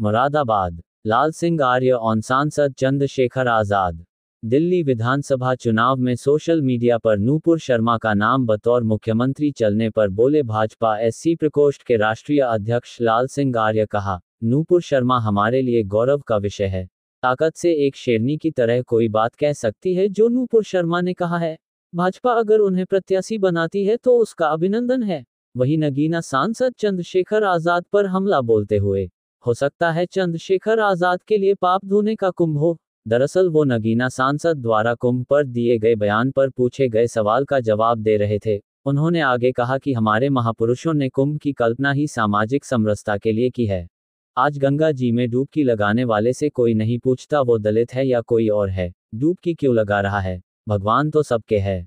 मुरादाबाद, लाल Singh Arya on सांसद चंद्रशेखर आजाद। दिल्ली विधानसभा चुनाव में सोशल मीडिया पर नूपुर शर्मा का नाम बतौर मुख्यमंत्री चलने पर बोले भाजपा एससी प्रकोष्ठ के राष्ट्रीय अध्यक्ष लाल सिंह आर्य। कहा, नूपुर शर्मा हमारे लिए गौरव का विषय है। ताकत से एक शेरनी की तरह कोई बात कह सकती है जो नूपुर शर्मा ने कहा है। भाजपा अगर उन्हें प्रत्याशी बनाती है तो उसका अभिनंदन है। वही नगीना सांसद चंद्रशेखर आजाद पर हमला बोलते हुए, हो सकता है चंद्रशेखर आजाद के लिए पाप धोने का कुंभ हो। दरअसल वो नगीना सांसद द्वारा कुंभ पर दिए गए बयान पर पूछे गए सवाल का जवाब दे रहे थे। उन्होंने आगे कहा कि हमारे महापुरुषों ने कुंभ की कल्पना ही सामाजिक समरसता के लिए की है। आज गंगा जी में डुबकी लगाने वाले से कोई नहीं पूछता वो दलित है या कोई और है, डुबकी क्यों लगा रहा है, भगवान तो सबके है।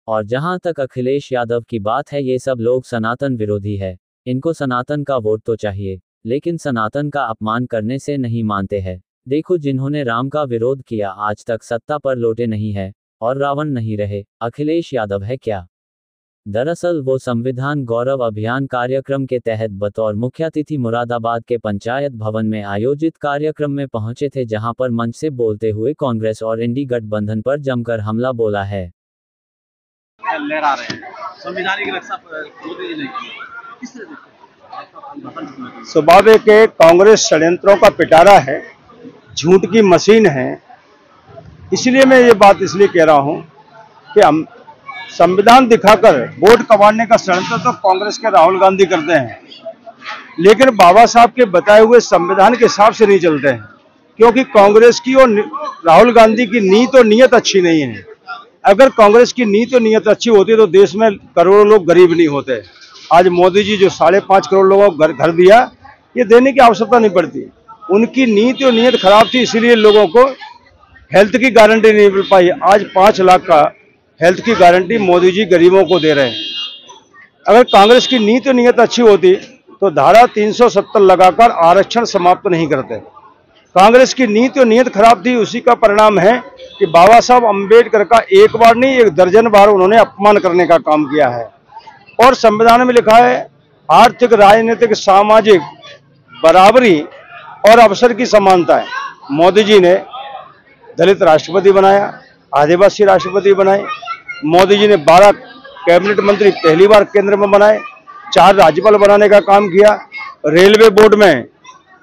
और जहां तक अखिलेश यादव की बात है, ये सब लोग सनातन विरोधी है। इनको सनातन का वोट तो चाहिए, लेकिन सनातन का अपमान करने से नहीं मानते हैं। देखो, जिन्होंने राम का विरोध किया आज तक सत्ता पर लौटे नहीं है और रावण नहीं रहे। अखिलेश यादव है क्या? दरअसल वो संविधान गौरव अभियान कार्यक्रम के तहत बतौर मुख्यातिथि मुरादाबाद के पंचायत भवन में आयोजित कार्यक्रम में पहुंचे थे, जहां पर मंच से बोलते हुए कांग्रेस और इंडी गठबंधन पर जमकर हमला बोला है। लहरा रहे हैं, संविधान की रक्षा मोदी जी ने की, किस तरह देखते हैं? स्वाभाविक है, कांग्रेस षड्यंत्रों का पिटारा है, झूठ की मशीन है। इसलिए मैं ये बात इसलिए कह रहा हूं कि हम संविधान दिखाकर वोट कमाने का षड्यंत्र तो कांग्रेस के राहुल गांधी करते हैं, लेकिन बाबा साहब के बताए हुए संविधान के हिसाब से नहीं चलते हैं, क्योंकि कांग्रेस की और राहुल गांधी की नीयत और नीयत अच्छी नहीं है। अगर कांग्रेस की नीयत और नीयत अच्छी होती तो देश में करोड़ों लोग गरीब नहीं होते। आज मोदी जी जो 5.5 करोड़ लोगों को घर दिया, ये देने की आवश्यकता नहीं पड़ती। उनकी नीति और नीयत खराब थी, इसीलिए लोगों को हेल्थ की गारंटी नहीं मिल पाई। आज 5 लाख का हेल्थ की गारंटी मोदी जी गरीबों को दे रहे हैं। अगर कांग्रेस की नीति और नीयत अच्छी होती तो धारा 370 लगाकर आरक्षण समाप्त नहीं करते। कांग्रेस की नीति और नीयत खराब थी, उसी का परिणाम है कि बाबा साहब अम्बेडकर का एक बार नहीं 1 दर्जन बार उन्होंने अपमान करने का काम किया है। और संविधान में लिखा है आर्थिक, राजनीतिक, सामाजिक बराबरी और अवसर की समानता है। मोदी जी ने दलित राष्ट्रपति बनाया, आदिवासी राष्ट्रपति बनाए। मोदी जी ने 12 कैबिनेट मंत्री पहली बार केंद्र में बनाए, 4 राज्यपाल बनाने का काम किया। रेलवे बोर्ड में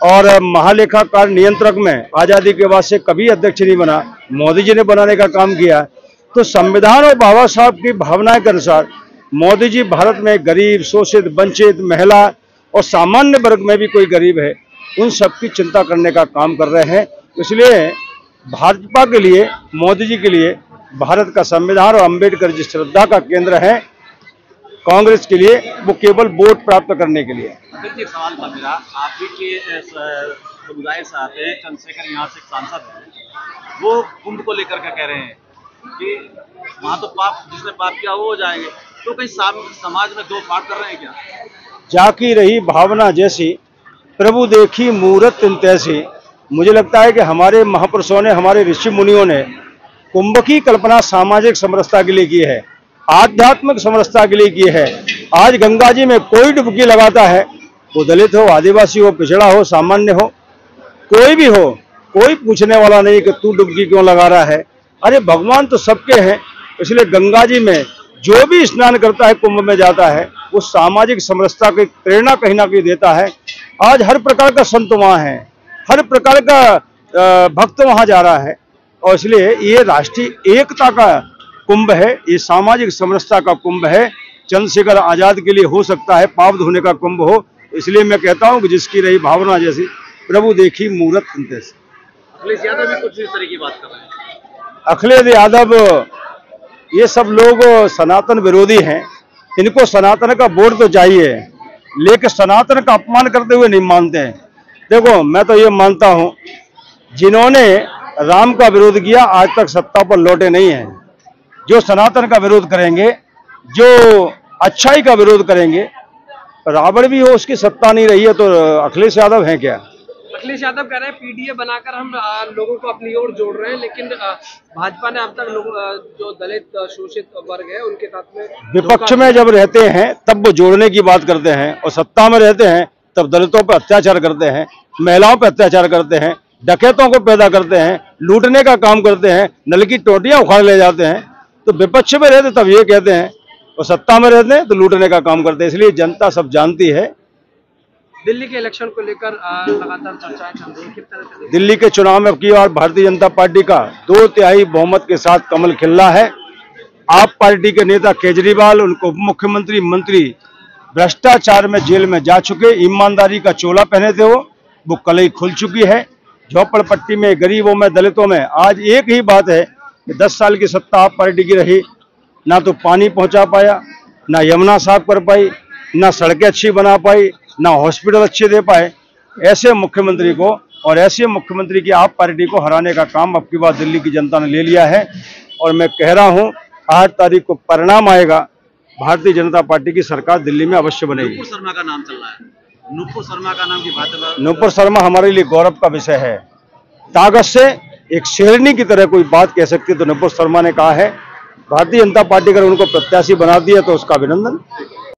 और महालेखाकार नियंत्रक में आजादी के बाद से कभी अध्यक्ष नहीं बना, मोदी जी ने बनाने का काम किया। तो संविधान और बाबा साहब की भावनाएं के अनुसार मोदी जी भारत में गरीब, शोषित, वंचित, महिला और सामान्य वर्ग में भी कोई गरीब है, उन सबकी चिंता करने का काम कर रहे हैं। इसलिए भाजपा के लिए, मोदी जी के लिए भारत का संविधान और अम्बेडकर जी श्रद्धा का केंद्र है। कांग्रेस के लिए वो केवल वोट प्राप्त करने के लिए। एक सवाल था मेरा, आप भी के समुदाय से आते हैं, चंद्रशेखर यहाँ से सांसद हैं, वो कुंभ को लेकर के कह रहे हैं कि वहाँ तो पाप, जिसने पाप किया वो हो जाएंगे, तो कहीं समाज में 2 फाड़ कर रहे हैं क्या? जाकी रही भावना जैसी, प्रभु देखी मूरत तिन तैसी। मुझे लगता है कि हमारे महापुरुषों ने, हमारे ऋषि मुनियों ने कुंभ की कल्पना सामाजिक समरसता के लिए की है, आध्यात्मिक समरसता के लिए की है। आज गंगा जी में कोई डुबकी लगाता है, वो दलित हो, आदिवासी हो, पिछड़ा हो, सामान्य हो, कोई भी हो, कोई पूछने वाला नहीं कि तू डुबकी क्यों लगा रहा है। अरे भगवान तो सबके हैं। इसलिए गंगा जी में जो भी स्नान करता है, कुंभ में जाता है, वो सामाजिक समरसता की प्रेरणा कहीं ना कहीं देता है। आज हर प्रकार का संत वहाँ है, हर प्रकार का भक्त वहाँ जा रहा है, और इसलिए ये राष्ट्रीय एकता का कुंभ है, ये सामाजिक समरसता का कुंभ है। चंद्रशेखर आजाद के लिए हो सकता है पाप धोने का कुंभ हो। इसलिए मैं कहता हूँ कि जिसकी रही भावना जैसी, प्रभु देखी मूरत जैसी। अखिलेश यादव भी कुछ इस तरह की बात कर रहे हैं। अखिलेश यादव, ये सब लोग सनातन विरोधी हैं। इनको सनातन का वोट तो चाहिए, लेकिन सनातन का अपमान करते हुए नहीं मानते हैं। देखो, मैं तो ये मानता हूं, जिन्होंने राम का विरोध किया आज तक सत्ता पर लौटे नहीं हैं। जो सनातन का विरोध करेंगे, जो अच्छाई का विरोध करेंगे, रावण भी हो उसकी सत्ता नहीं रही है, तो अखिलेश यादव हैं क्या? अखिलेश यादव कह रहे हैं पीडीए बनाकर हम लोगों को अपनी ओर जोड़ रहे हैं, लेकिन भाजपा ने अब तक जो दलित शोषित वर्ग है उनके साथ में, विपक्ष में जब रहते हैं तब वो जोड़ने की बात करते हैं, और सत्ता में रहते हैं तब दलितों पर अत्याचार करते हैं, महिलाओं पर अत्याचार करते हैं, डकैतों को पैदा करते हैं, लूटने का काम करते हैं, नल की टोटियां उखाड़ ले जाते हैं। तो विपक्ष में रहते तब ये कहते हैं, और सत्ता में रहते हैं तो लूटने का काम करते हैं। इसलिए जनता सब जानती है। दिल्ली के इलेक्शन को लेकर लगातार चर्चाएं चल रही है, किस तरह से दिल्ली के चुनाव में अब की बार भारतीय जनता पार्टी का 2/3 बहुमत के साथ कमल खिल रहा है। आप पार्टी के नेता केजरीवाल, उनको उप मुख्यमंत्री, मंत्री भ्रष्टाचार में जेल में जा चुके, ईमानदारी का चोला पहने थे, वो कलई खुल चुकी है। झोपड़पट्टी में, गरीबों में, दलितों में आज एक ही बात है कि 10 साल की सत्ता आप पार्टी की रही, ना तो पानी पहुंचा पाया, ना यमुना साफ कर पाई, ना सड़कें अच्छी बना पाई, ना हॉस्पिटल अच्छे दे पाए। ऐसे मुख्यमंत्री को और ऐसे मुख्यमंत्री की आप पार्टी को हराने का काम अब की बार दिल्ली की जनता ने ले लिया है। और मैं कह रहा हूं 8 तारीख को परिणाम आएगा, भारतीय जनता पार्टी की सरकार दिल्ली में अवश्य बनेगी। नुपुर शर्मा का नाम चल रहा है, नुपुर शर्मा का नाम की भाजपा। नुपुर शर्मा हमारे लिए गौरव का विषय है। ताकत से एक शेरनी की तरह कोई बात कह सकती तो नुपुर शर्मा ने कहा है। भारतीय जनता पार्टी अगर उनको प्रत्याशी बना दिया तो उसका अभिनंदन।